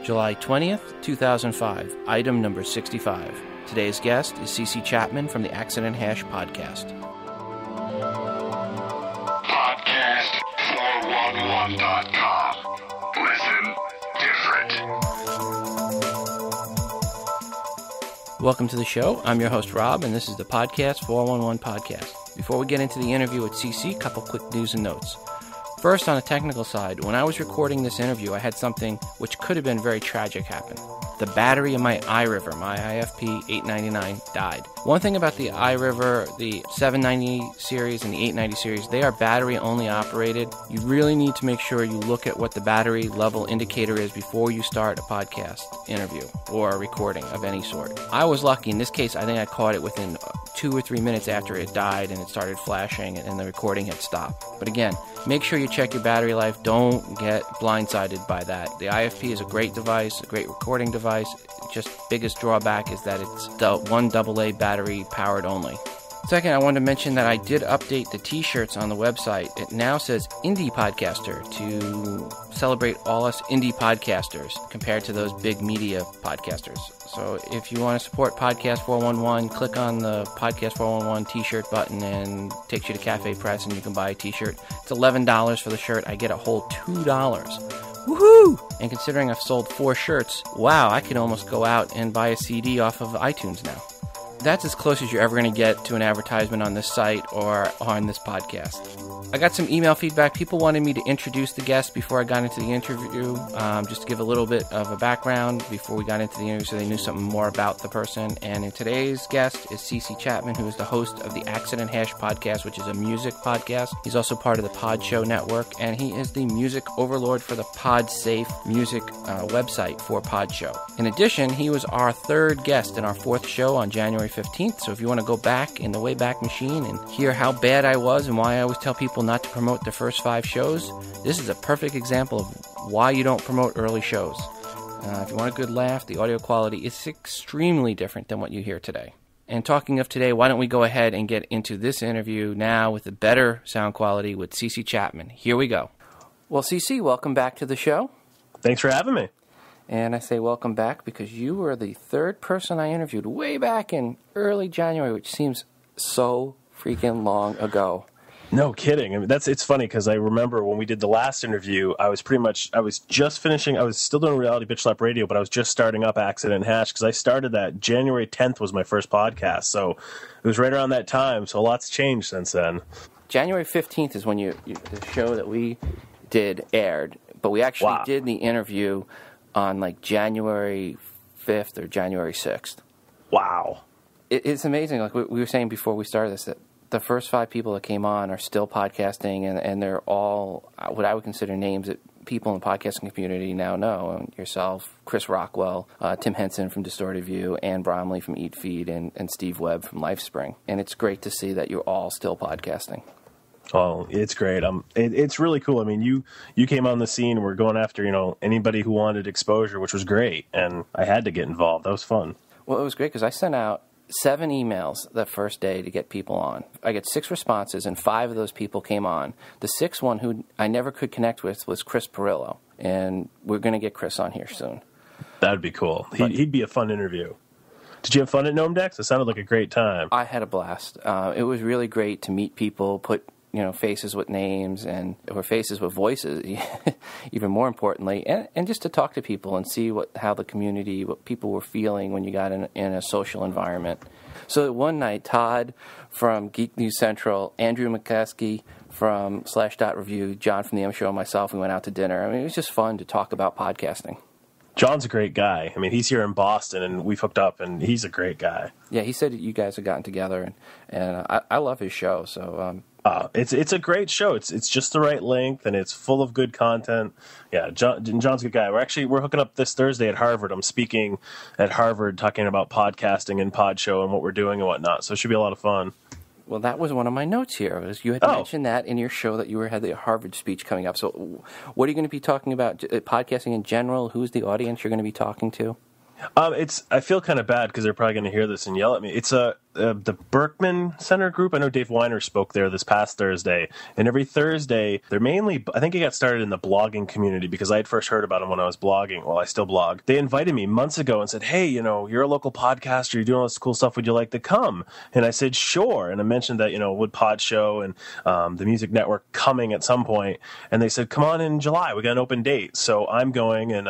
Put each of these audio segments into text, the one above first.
July 20th, 2005, item number 65. Today's guest is Chapman from the Accident Hash podcast. Podcast411.com. Listen different. Welcome to the show. I'm your host, Rob, and this is the Podcast 411 podcast. Before we get into the interview with CC, a couple quick news and notes. First, on the technical side, when I was recording this interview, I had something which could have been very tragic happen. The battery in my iRiver, my IFP 899, died. One thing about the iRiver, the 790 series and the 890 series, they are battery-only operated. You really need to make sure you look at what the battery level indicator is before you start a podcast interview or a recording of any sort. I was lucky. In this case, I think I caught it within 2 or 3 minutes after it died and it started flashing and the recording had stopped. But again, make sure you check your battery life. Don't get blindsided by that. The IFP is a great device, a great recording device. Just biggest drawback is that it's one AA battery powered only. Second, I wanted to mention that I did update the t-shirts on the website. It now says Indie Podcaster to celebrate all us indie podcasters compared to those big media podcasters. So if you want to support Podcast 411, click on the Podcast 411 t-shirt button and it takes you to Cafe Press and you can buy a t-shirt. It's $11 for the shirt. I get a whole $2. Woohoo! And considering I've sold 4 shirts, wow, I could almost go out and buy a CD off of iTunes now. That's as close as you're ever going to get to an advertisement on this site or on this podcast. I got some email feedback. People wanted me to introduce the guest before I got into the interview, just to give a little bit of a background before we got into the interview so they knew something more about the person. And today's guest is CC Chapman, who is the host of the Accident Hash podcast, which is a music podcast. He's also part of the Pod Show Network, and he is the music overlord for the PodSafe music website for Pod Show. In addition, he was our 3rd guest in our 4th show on January 15th, so if you want to go back in the Wayback Machine and hear how bad I was and why I always tell people not to promote the first 5 shows, this is a perfect example of why you don't promote early shows. If you want a good laugh, the audio quality is extremely different than what you hear today. And talking of today, why don't we go ahead and get into this interview now with a better sound quality with CC Chapman. Here we go. Well, CC, welcome back to the show. Thanks for having me. And I say welcome back because you were the 3rd person I interviewed way back in early January, which seems so freaking long ago. No kidding. I mean, it's funny because I remember when we did the last interview, I was just finishing, I was still doing Reality Bitch Slap Radio, but I was just starting up Accident Hash because I started that January 10th was my first podcast. So it was right around that time. So a lot's changed since then. January 15th is when the show that we did aired, but we actually did the interview on like January 5th or January 6th. Wow. It's amazing. Like we were saying before we started this, that the first 5 people that came on are still podcasting, and they're all what I would consider names that people in the podcasting community now know. Yourself, Chris Rockwell, Tim Henson from Distorted View, Ann Bromley from Eat Feed, and Steve Webb from Lifespring. And it's great to see that you're all still podcasting. Oh, it's great. It's really cool. I mean, you came on the scene. We're going after, anybody who wanted exposure, which was great. And I had to get involved. That was fun. Well, it was great because I sent out 7 emails the first day to get people on. I got 6 responses, and 5 of those people came on. The 6th one who I never could connect with was Chris Perillo. And we're going to get Chris on here soon. That would be cool. He'd be a fun interview. Did you have fun at Gnome Decks? It sounded like a great time. I had a blast. It was really great to meet people, put faces with names or faces with voices, even more importantly, and just to talk to people and see how the community, what people were feeling when you got in a social environment. So one night, Todd from Geek News Central, Andrew McCaskey from /Review, John from the M Show, and myself, we went out to dinner. I mean, it was just fun to talk about podcasting. John's a great guy. I mean, he's here in Boston, and we've hooked up, and he's a great guy. Yeah, he said that you guys have gotten together, and I love his show, so... It's a great show. It's just the right length, and it's full of good content. Yeah, John's a good guy. We're hooking up this Thursday at Harvard. I'm speaking at Harvard talking about podcasting and Pod Show and what we're doing and whatnot. So it should be a lot of fun. Well, that was one of my notes here. You had mentioned that in your show that you had the Harvard speech coming up. So what are you going to be talking about? Podcasting in general? Who's the audience you're going to be talking to? I feel kind of bad because they're probably going to hear this and yell at me. It's the Berkman Center group. I know Dave Weiner spoke there this past Thursday, and every Thursday they're mainly. I think he got started in the blogging community because I had first heard about him when I was blogging. Well, I still blog. They invited me months ago and said, "Hey, you're a local podcaster. You're doing all this cool stuff. Would you like to come?" And I said, "Sure." And I mentioned that Wood Pod Show and the Music Network coming at some point, and they said, "Come on in July. We got an open date." So I'm going and.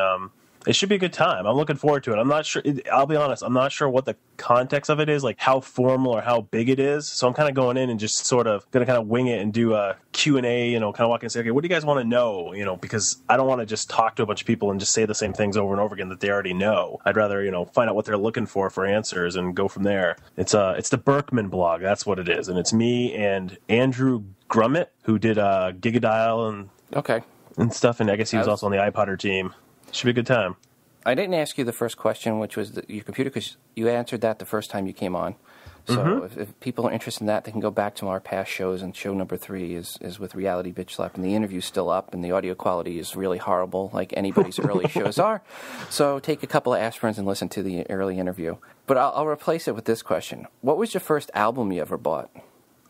It should be a good time. I'm looking forward to it. I'm not sure. I'll be honest. I'm not sure what the context of it is, like how formal or how big it is. So I'm kind of going in and just sort of going to kind of wing it and do a Q&A, kind of walk in and say, okay, what do you guys want to know? Because I don't want to just talk to a bunch of people and just say the same things over and over again that they already know. I'd rather, find out what they're looking for answers and go from there. It's the Berkman blog. That's what it is. And it's me and Andrew Grummett, who did Gigadial and stuff. And I guess he was also on the iPodder team. Should be a good time. I didn't ask you the first question, which was your computer, because you answered that the first time you came on. So if people are interested in that, they can go back to our past shows, and show number 3 is with Reality Bitch Slap, and the interview's still up, and the audio quality is really horrible, like anybody's early shows are. So take a couple of aspirins and listen to the early interview. But I'll replace it with this question. What was your first album you ever bought?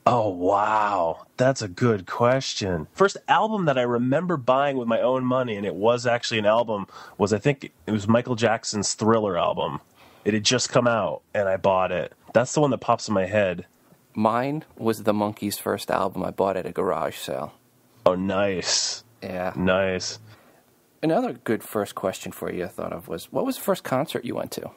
Oh, wow. That's a good question. First album that I remember buying with my own money, and it was actually an album, I think it was Michael Jackson's Thriller album. It had just come out, and I bought it. That's the one that pops in my head. Mine was the Monkees' first album. I bought at a garage sale. Oh, nice. Yeah. Nice. Another good first question for you I thought of was, what was the first concert you went to?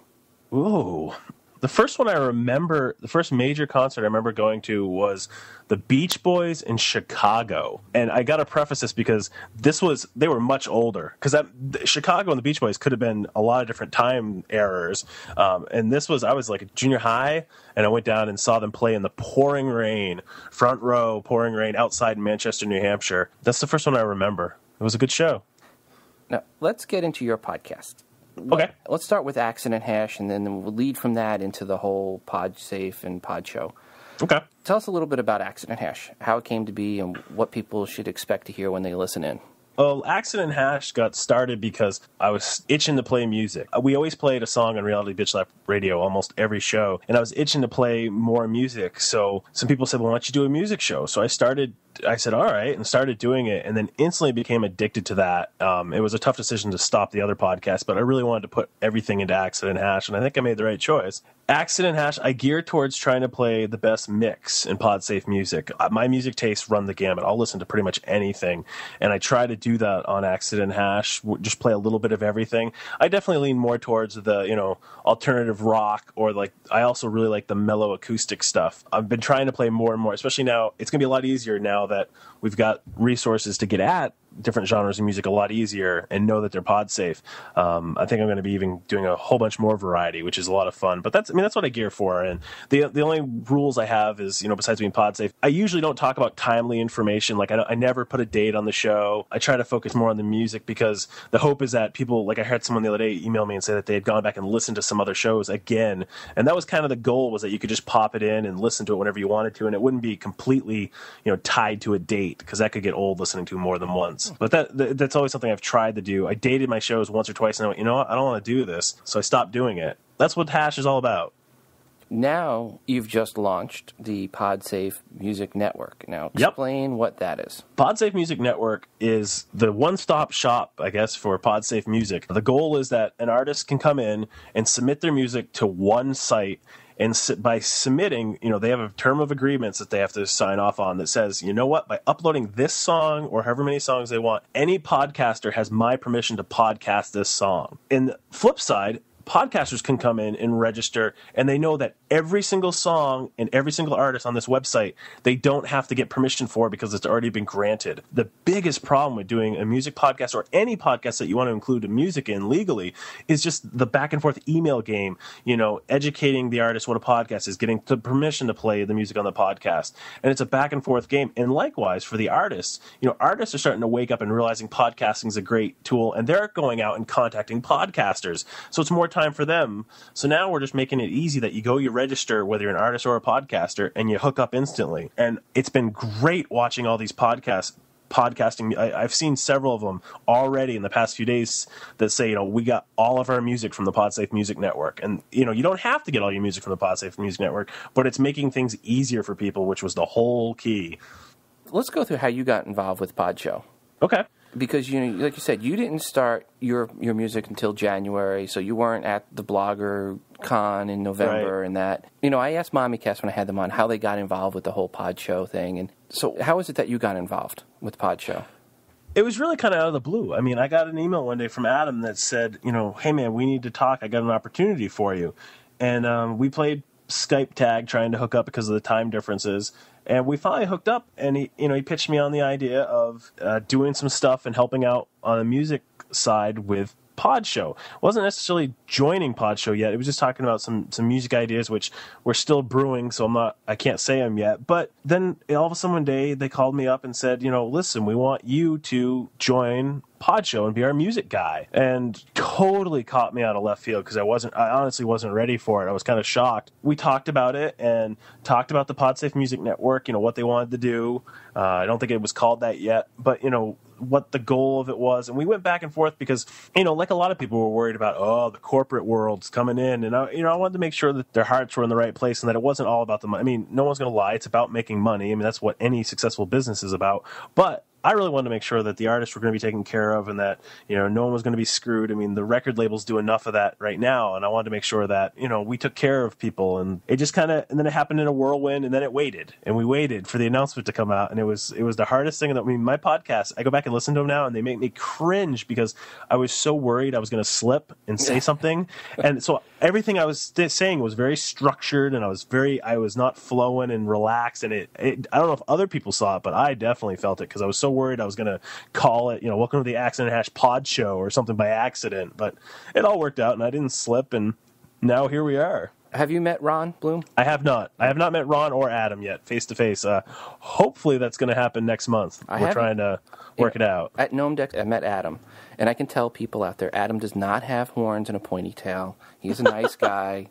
Ooh. The first one I remember, the first major concert I remember going to was the Beach Boys in Chicago. And I got to preface this because they were much older. Because Chicago and the Beach Boys could have been a lot of different time errors. And I was like a junior high, and I went down and saw them play in the pouring rain, front row, pouring rain, outside Manchester, New Hampshire. That's the first one I remember. It was a good show. Now, let's get into your podcast. Okay. Let's start with Accident Hash, and then we'll lead from that into the whole PodSafe and Pod Show. Okay. Tell us a little bit about Accident Hash, how it came to be, and what people should expect to hear when they listen in. Well, Accident Hash got started because I was itching to play music. We always played a song on Reality Bitch Slap Radio almost every show, and I was itching to play more music. So some people said, well, why don't you do a music show? So I said, all right, and started doing it, and then instantly became addicted to that. It was a tough decision to stop the other podcast, but I really wanted to put everything into Accident Hash, and I think I made the right choice. Accident Hash, I gear towards trying to play the best mix in PodSafe music. My music tastes run the gamut. I'll listen to pretty much anything, and I try to do that on Accident Hash, just play a little bit of everything. I definitely lean more towards the, alternative rock, or I also really like the mellow acoustic stuff. I've been trying to play more and more, especially now. It's going to be a lot easier now that we've got resources to get at different genres of music a lot easier and know that they're pod safe. I think I'm going to be even doing a whole bunch more variety, which is a lot of fun. But that's what I gear for. And the only rules I have is, besides being pod safe, I usually don't talk about timely information. I never put a date on the show. I try to focus more on the music because the hope is that people, I heard someone the other day email me and say that they had gone back and listened to some other shows again. And that was kind of the goal, was that you could just pop it in and listen to it whenever you wanted to. And it wouldn't be completely, tied to a date, because that could get old listening to more than once. But that's always something I've tried to do. I dated my shows once or twice and I went, what? I don't want to do this. So I stopped doing it. That's what Hash is all about. Now you've just launched the PodSafe Music Network. Now explain what that is. PodSafe Music Network is the one-stop shop, I guess, for PodSafe music. The goal is that an artist can come in and submit their music to one site. And by submitting, they have a term of agreements that they have to sign off on that says, by uploading this song or however many songs they want, any podcaster has my permission to podcast this song. And the flip side, podcasters can come in and register, and they know that every single song and every single artist on this website, they don't have to get permission for, because it's already been granted. The biggest problem with doing a music podcast, or any podcast that you want to include music in legally, is just the back and forth email game, educating the artist what a podcast is, getting the permission to play the music on the podcast. And it's a back and forth game. And likewise for the artists, artists are starting to wake up and realizing podcasting is a great tool, and they're going out and contacting podcasters. So it's more time for them. So now we're just making it easy that you register, whether you're an artist or a podcaster, and you hook up instantly. And it's been great watching all these podcasts podcasting. I've seen several of them already in the past few days that say, we got all of our music from the PodSafe Music Network. And, you don't have to get all your music from the PodSafe Music Network, but it's making things easier for people, which was the whole key. Let's go through how you got involved with Podshow. Okay. Because, like you said, you didn't start your music until January, so you weren't at the Blogger Con in November and that. I asked MommyCast when I had them on how they got involved with the whole Podshow thing. And so how is it that you got involved with Podshow? It was really kind of out of the blue. I mean, I got an email one day from Adam that said, hey, man, we need to talk. I got an opportunity for you. And we played Skype tag trying to hook up because of the time differences. And we finally hooked up, and he pitched me on the idea of doing some stuff and helping out on the music side with Podshow. Wasn't necessarily joining Podshow yet. It was just talking about some music ideas, which we're still brewing, so I can't say them yet. But then all of a sudden one day they called me up and said, listen, we want you to join Podshow and be our music guy. And totally caught me out of left field because I honestly wasn't ready for it. I was kind of shocked. We talked about it and talked about the PodSafe Music Network, what they wanted to do. I don't think it was called that yet, but what the goal of it was. And we went back and forth because, like a lot of people were worried about, the corporate world's coming in. And, I wanted to make sure that their hearts were in the right place and that it wasn't all about the money. I mean, no one's going to lie. It's about making money. I mean, that's what any successful business is about. But I really wanted to make sure that the artists were going to be taken care of and that, no one was going to be screwed. I mean, the record labels do enough of that right now. And I wanted to make sure that, we took care of people. And it just and then it happened in a whirlwind, and then it waited. And we waited for the announcement to come out. And it was the hardest thing. My podcast, I go back and listen to them now, and they make me cringe because I was so worried I was going to slip and say something. And so everything I was saying was very structured, and I was not flowing and relaxed. And I don't know if other people saw it, but I definitely felt it because I was so worried I was going to call it, welcome to the Accident Hash Pod Show or something by accident. But it all worked out, and I didn't slip, and now here we are. Have you met Ron Bloom? I have not. I have not met Ron or Adam yet, face to face. Hopefully that's going to happen next month. We're trying to work it out. At Gnome Deck, I met Adam, and I can tell people out there, Adam does not have horns and a pointy tail. He's a nice guy.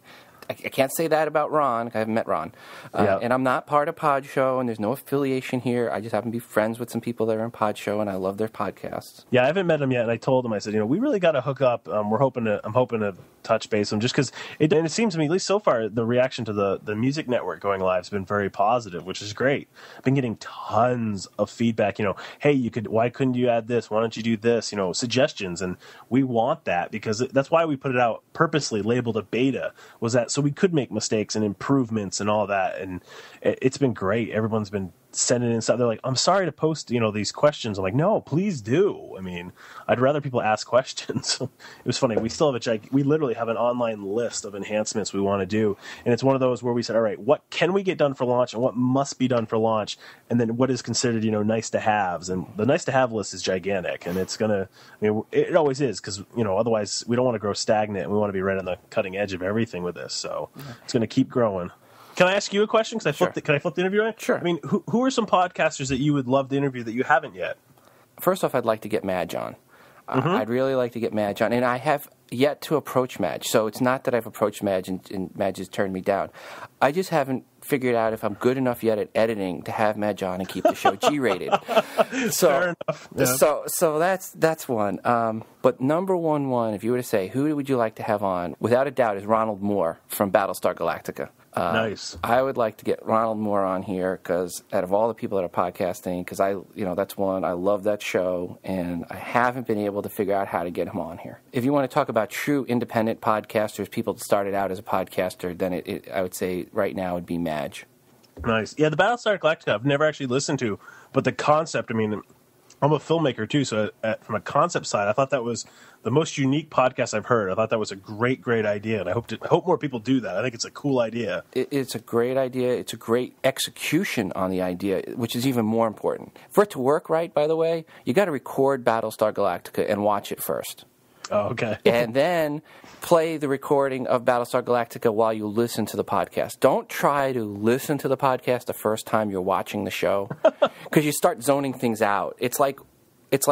I can't say that about Ron. I haven't met Ron. And I'm not part of Podshow, and there's no affiliation here. I just happen to be friends with some people that are in Podshow, and I love their podcasts. Yeah, I haven't met him yet, and I told him, I said, we really got to hook up. I'm hoping to touch base with him just because it seems to me, at least so far, the reaction to the Music Network going live has been very positive, which is great. I've been getting tons of feedback, hey, why couldn't you add this? Why don't you do this? Suggestions, and we want that because that's why we put it out purposely labeled a beta, was that so we could make mistakes and improvements and all that. And it's been great. Everyone's been sending in stuff. They're like, I'm sorry to post, these questions. I'm like, no, please do. I mean, I'd rather people ask questions. It was funny. We still have we literally have an online list of enhancements we want to do. And it's one of those where we said, all right, what can we get done for launch and what must be done for launch? And then what is considered, nice to haves. And the nice to have list is gigantic. And it's going to, it always is because, otherwise we don't want to grow stagnant and we want to be right on the cutting edge of everything with this. So it's going to keep growing. Can I ask you a question? Can I flip the interview in? Sure. I mean, who are some podcasters that you would love to interview that you haven't yet? First off, I'd like to get Madge on. I'd really like to get Madge on. And I have yet to approach Madge. So it's not that I've approached Madge and Madge has turned me down. I just haven't figured out if I'm good enough yet at editing to have Madge on and keep the show G-rated. Fair enough. Yeah. So that's one. But number one, if you were to say, who would you like to have on, without a doubt, is Ronald Moore from Battlestar Galactica. Nice. I would like to get Ronald Moore on here because out of all the people that are podcasting, because that's one, I love that show, and I haven't been able to figure out how to get him on here. If you want to talk about true independent podcasters, people that started out as a podcaster, then I would say right now would be Madge. Nice. Yeah, the Battlestar Galactica I've never actually listened to, but the concept, I mean, I'm a filmmaker too, so from a concept side, I thought that was the most unique podcast I've heard. I thought that was a great idea, and I hope more people do that. I think it's a cool idea. It's a great idea. It's a great execution on the idea, which is even more important. For it to work right, by the way, you got to record Battlestar Galactica and watch it first. Oh, okay. And then play the recording of Battlestar Galactica while you listen to the podcast. Don't try to listen to the podcast the first time you're watching the show because you start zoning things out. It's like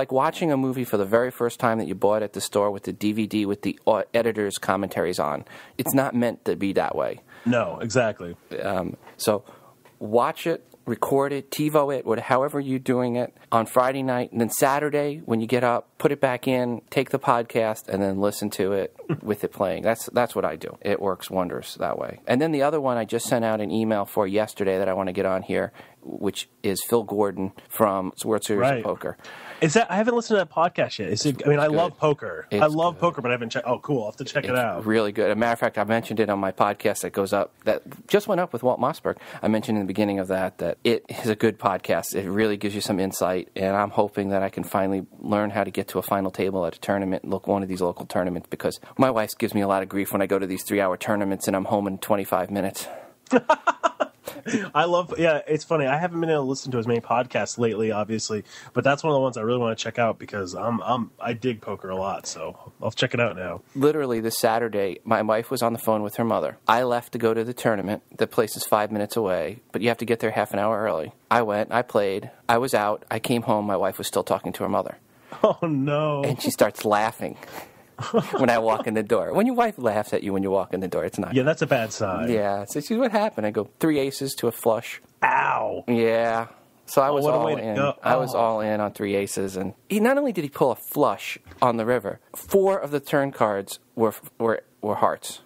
watching a movie for the very first time that you bought at the store with the DVD with the editor's commentaries on. It's not meant to be that way. No, exactly. So watch it, record it, TiVo it, however you're doing it on Friday night, and then Saturday when you get up, put it back in, take the podcast, and then listen to it with it playing. That's what I do. It works wonders that way. And then the other one I just sent out an email for yesterday that I want to get on here, which is Phil Gordon from World Series of Poker. Is that? I haven't listened to that podcast yet. Is it? I mean, I love poker. I love poker, but I haven't checked. Oh, cool! I'll have to check it out. Really good. As a matter of fact, I mentioned it on my podcast that goes up. That just went up with Walt Mossberg. I mentioned in the beginning of that it is a good podcast. It really gives you some insight, and I'm hoping that I can finally learn how to get to a final table at a tournament, one of these local tournaments, because my wife gives me a lot of grief when I go to these 3-hour tournaments and I'm home in 25 minutes. It's funny. I haven't been able to listen to as many podcasts lately, obviously, but that's one of the ones I really want to check out because I dig poker a lot, so I'll check it out now. Literally this Saturday, my wife was on the phone with her mother. I left to go to the tournament. The place is 5 minutes away, but you have to get there half an hour early. I went, I played, I was out, I came home, my wife was still talking to her mother. Oh, no. And she starts laughing. When I walk in the door. When your wife laughs at you when you walk in the door, it's not good. That's a bad sign. Yeah. So she's, what happened? I go, 3 aces to a flush. Ow. Yeah. So I was all in. I was all in on 3 aces. And not only did he pull a flush on the river, 4 of the turn cards were hearts.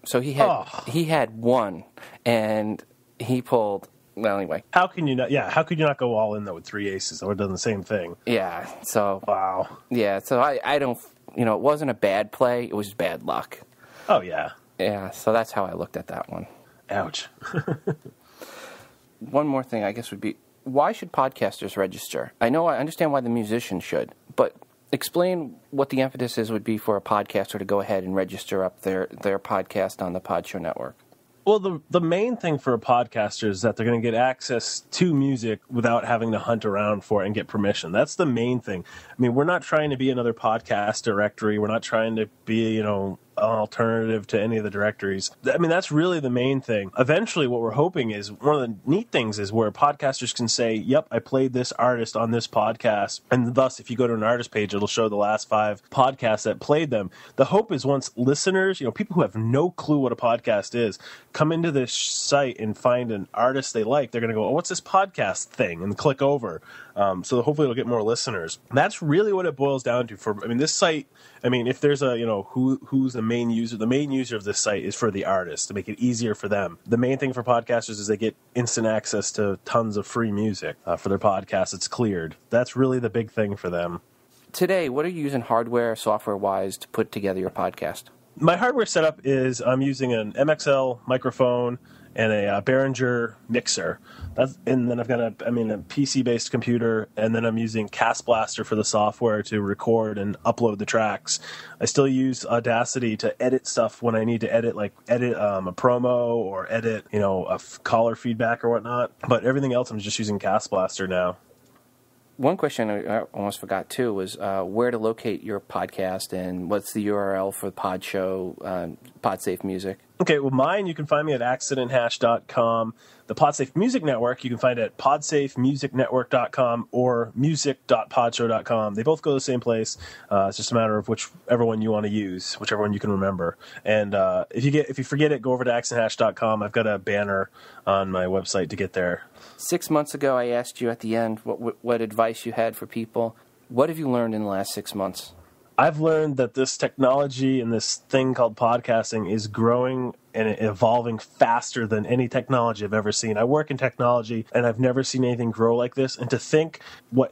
So he had 1, and he pulled... Well, anyway. How could you not go all in, though, with 3 aces? I would have done the same thing. Yeah. So... Wow. Yeah. So I don't... it wasn't a bad play. It was just bad luck. Oh, yeah. Yeah, so that's how I looked at that one. Ouch. One more thing, I guess, would be, why should podcasters register? I understand why the musicians should, but explain what the emphasis would be for a podcaster to go ahead and register up their podcast on the Podshow Network. Well, the main thing for a podcaster is that they're going to get access to music without having to hunt around for it and get permission. That's the main thing. I mean, we're not trying to be another podcast directory. We're not trying to be, an alternative to any of the directories. I mean, that's really the main thing. Eventually, what we're hoping is, one of the neat things is where podcasters can say, yep, I played this artist on this podcast. And thus, if you go to an artist page, it'll show the last 5 podcasts that played them. The hope is once listeners, people who have no clue what a podcast is, come into this site and find an artist they like, they're going to go, oh, what's this podcast thing? And click over. So hopefully it'll get more listeners. That's really what it boils down to. This site, if there's a, who's the main user of this site is for the artist, to make it easier for them. The main thing for podcasters is they get instant access to tons of free music for their podcast. It's cleared. That's really the big thing for them. Today, what are you using hardware, software-wise to put together your podcast? My hardware setup is I'm using an MXL microphone and a Behringer mixer. And then I've got a PC-based computer, and then I'm using Cast Blaster for the software to record and upload the tracks. I still use Audacity to edit stuff when I need to edit a promo or edit, a caller feedback or whatnot. But everything else, I'm just using Cast Blaster now. One question I almost forgot, too, was where to locate your podcast and what's the URL for the Podshow, PodSafe Music? Okay, well, mine, you can find me at accidenthash.com. The PodSafe Music Network, you can find at podsafemusicnetwork.com or music.podshow.com. They both go to the same place. It's just a matter of whichever one you want to use, whichever one you can remember. And if you forget it, go over to accidenthash.com. I've got a banner on my website to get there. 6 months ago, I asked you at the end what advice you had for people. What have you learned in the last 6 months? I've learned that this technology and this thing called podcasting is growing and evolving faster than any technology I've ever seen. I work in technology, and I've never seen anything grow like this. And to think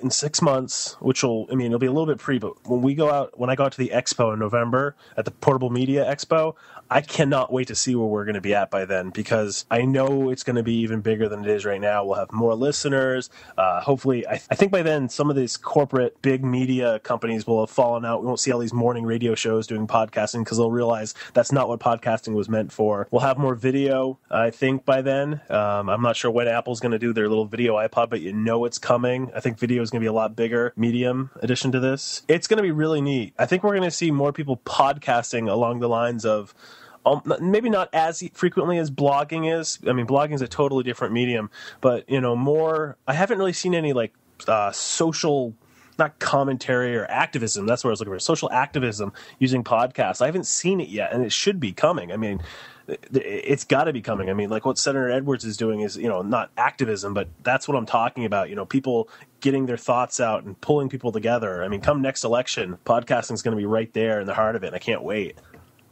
in 6 months, it'll be a little bit but when I go out to the expo in November, at the Portable Media Expo, I cannot wait to see where we're going to be at by then, because I know it's going to be even bigger than it is right now. We'll have more listeners. Hopefully, I think by then, some of these corporate big media companies will have fallen out. We won't see all these morning radio shows doing podcasting because they'll realize that's not what podcasting was meant for. We'll have more video, I think, by then. I'm not sure when Apple's going to do their little video iPod, but it's coming. I think video is going to be a lot bigger, medium addition to this. It's going to be really neat. I think we're going to see more people podcasting along the lines of maybe not as frequently as blogging is. Blogging is a totally different medium, but more. I haven't really seen any social not commentary or activism. That's what I was looking for. Social activism using podcasts. I haven't seen it yet, and it should be coming. I mean, it's got to be coming. I mean, like what Senator Edwards is doing is, not activism, but that's what I'm talking about. People getting their thoughts out and pulling people together. I mean, come next election, podcasting is going to be right there in the heart of it, and I can't wait.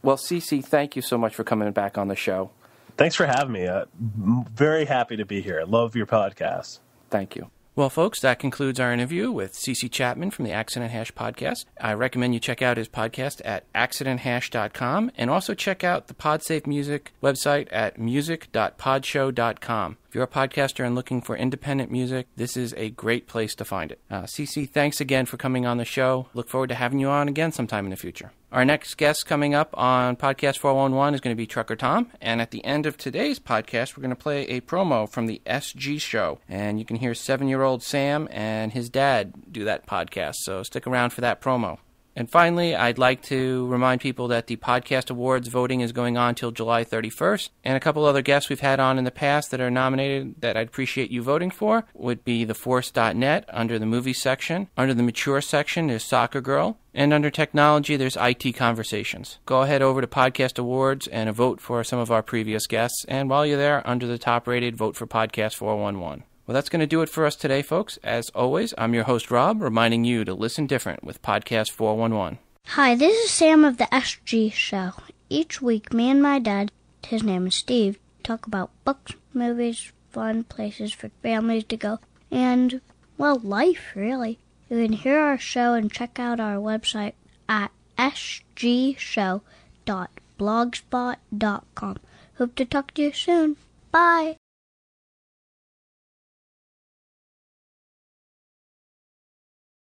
Well, CC, thank you so much for coming back on the show. Thanks for having me. I'm very happy to be here. I love your podcast. Thank you. Well, folks, that concludes our interview with CC Chapman from the Accident Hash podcast. I recommend you check out his podcast at accidenthash.com and also check out the PodSafe Music website at music.podshow.com. If you're a podcaster and looking for independent music, this is a great place to find it. CC, thanks again for coming on the show. Look forward to having you on again sometime in the future. Our next guest coming up on Podcast 411 is going to be Trucker Tom. And at the end of today's podcast, we're going to play a promo from the SG show. And you can hear 7-year-old Sam and his dad do that podcast. So stick around for that promo. And finally, I'd like to remind people that the Podcast Awards voting is going on till July 31st. And a couple other guests we've had on in the past that are nominated that I'd appreciate you voting for would be TheForce.net under the movie section. Under the mature section, there's Soccer Girl. And under technology, there's IT Conversations. Go ahead over to Podcast Awards and vote for some of our previous guests. And while you're there, under the top rated, vote for Podcast 411. Well, that's going to do it for us today, folks. As always, I'm your host, Rob, reminding you to listen different with Podcast 411. Hi, this is Sam of the SG Show. Each week, me and my dad, his name is Steve, talk about books, movies, fun places for families to go, and, well, life, really. You can hear our show and check out our website at sgshow.blogspot.com. Hope to talk to you soon. Bye!